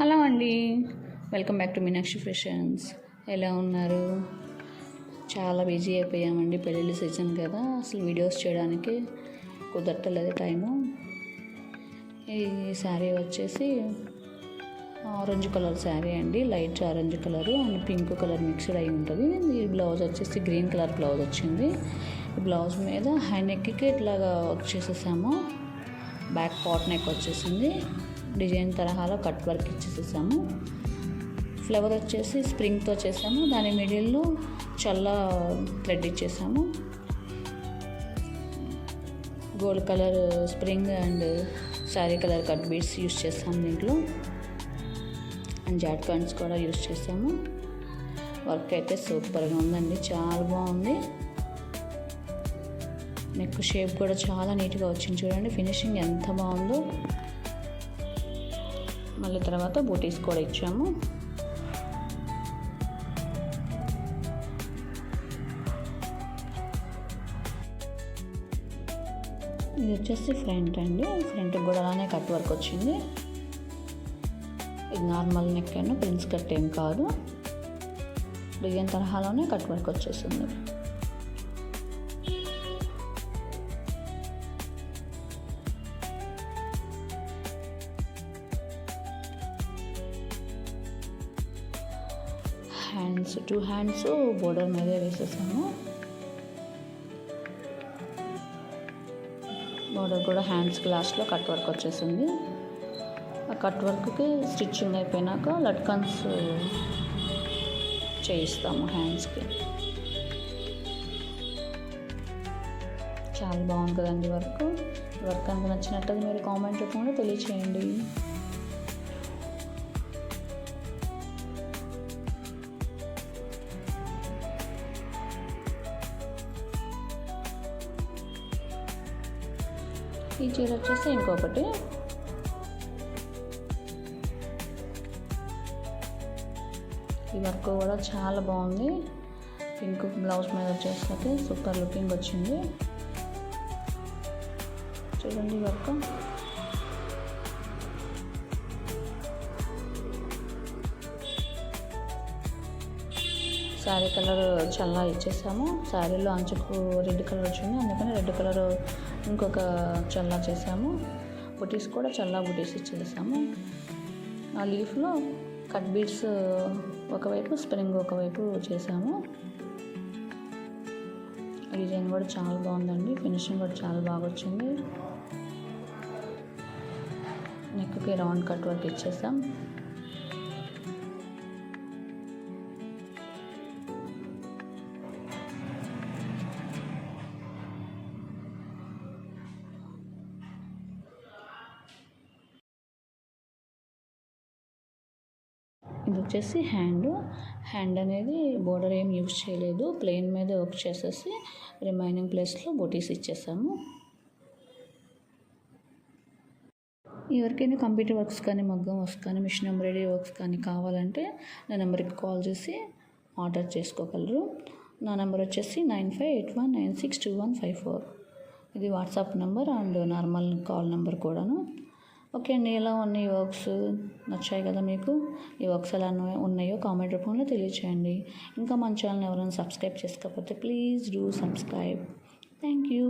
Hello అండి, welcome back to Meenakshi fashions. ఎలా ఉన్నారు? చాలా బిజీ అయిపోయామండి, పెళ్ళిళ్ళ సీజన్ కదా, అసలు వీడియోస్ చేయడానికి కుదరట్లేదు టైము. ఈ శారీ వచ్చేసి ఆరెంజ్ కలర్ శారీ అండి, light orange colour and pink colour mixed అయి ఉంటుంది. ఈ బ్లౌజ్ వచ్చేసి గ్రీన్ కలర్ బ్లౌజ్ వచ్చింది. ఈ బ్లౌజ్ మీద హై నెక్కి ఇట్లాగా వచ్చేసేసాము, బ్యాక్ పాట్ నెక్ వచ్చేసింది. డిజైన్ తరహాలో కట్ వర్క్ ఇచ్చేసేసాము. ఫ్లవర్ వచ్చేసి స్ప్రింగ్తో చేసాము, దాని మిడిల్లో చల్ల థ్రెడ్ ఇచ్చేసాము. Gold colour spring and sari colour cut beads use చేస్తాము దీంట్లో, అండ్ జాట్ కాయిన్స్ కూడా యూస్ చేసాము. వర్క్ అయితే సూపర్గా ఉందండి, చాలా బాగుంది. నెక్ షేప్ కూడా చాలా నీట్గా వచ్చింది, చూడండి ఫినిషింగ్ ఎంత బాగుందో. మళ్ళీ తర్వాత బూటీస్ కూడా ఇచ్చాము. ఇది వచ్చేసి ఫ్రంట్ అండి, ఫ్రంట్ కూడా అలానే కట్ వర్క్ వచ్చింది. ఇది normal neck and prince cut ఏం కాదు, డిజైన్ తరహాలోనే కట్ వర్క్ వచ్చేసింది. టూ హ్యాండ్స్ బోర్డర్ మీదే వేసేసాము. బోర్డర్ కూడా హ్యాండ్స్కి లాస్ట్లో కట్ వర్క్ వచ్చేసింది. ఆ కట్ వర్క్కి స్టిచ్చింగ్ అయిపోయినాక లట్కన్స్ చేయిస్తాము హ్యాండ్స్కి. చాలా బాగుంది కదండి వర్క్. వర్క్ అంత నచ్చినట్టు మీరు కామెంట్ రూపంలో తెలియచేయండి. ఈ చీర వచ్చేసి ఇంకొకటి, ఈ వర్క్ కూడా చాలా బాగుంది. పింక్ బ్లౌజ్ మీద వచ్చేసరికి సూపర్ లుకింగ్ వచ్చింది, చూడండి వర్క్. శారీ కలర్ చల్లా ఇచ్చేసాము. శారీలో అంచుకు రెడ్ కలర్ వచ్చింది, అందుకని రెడ్ కలర్ ఇంకొక చల్లా చేసాము. బుటీస్ కూడా చల్లా బుటీస్ ఇచ్చేసాము. ఆ లీఫ్లో కట్ బీడ్స్ ఒకవైపు, స్ప్రింగ్ ఒకవైపు చేసాము. డిజైన్ కూడా చాలా బాగుందండి, ఫినిషింగ్ కూడా చాలా బాగా వచ్చింది. నెక్కి రౌండ్ కట్ వర్క్ ఇచ్చేసాం. ఇది వచ్చేసి హ్యాండ్ అనేది బోర్డర్ ఏం యూజ్ చేయలేదు, ప్లెయిన్ మీద వర్క్ చేసేసి రిమైనింగ్ ప్లేస్లో బూటీస్ ఇచ్చేసాము. ఎవరికైనా కంప్యూటర్ వర్క్స్ కానీ, మగ్గం వర్క్స్ కానీ, మిషన్ ఎంబ్రాయిడరీ వర్క్స్ కానీ కావాలంటే నా నెంబర్కి కాల్ చేసి ఆర్డర్ చేసుకోగలరు. నా నెంబర్ వచ్చేసి 9581962154. ఇది WhatsApp number and normal call number కూడాను. ఓకే అండి, ఎలా ఉన్నాయి ఈ వర్క్స్? నచ్చాయి కదా మీకు? ఈ వర్క్స్ ఎలా ఉన్నాయో కామెంట్ రూపంలో తెలియచేయండి. ఇంకా మన ఛానల్ ఎవరైనా సబ్స్క్రైబ్ చేసుకోకపోతే please do subscribe. Thank you.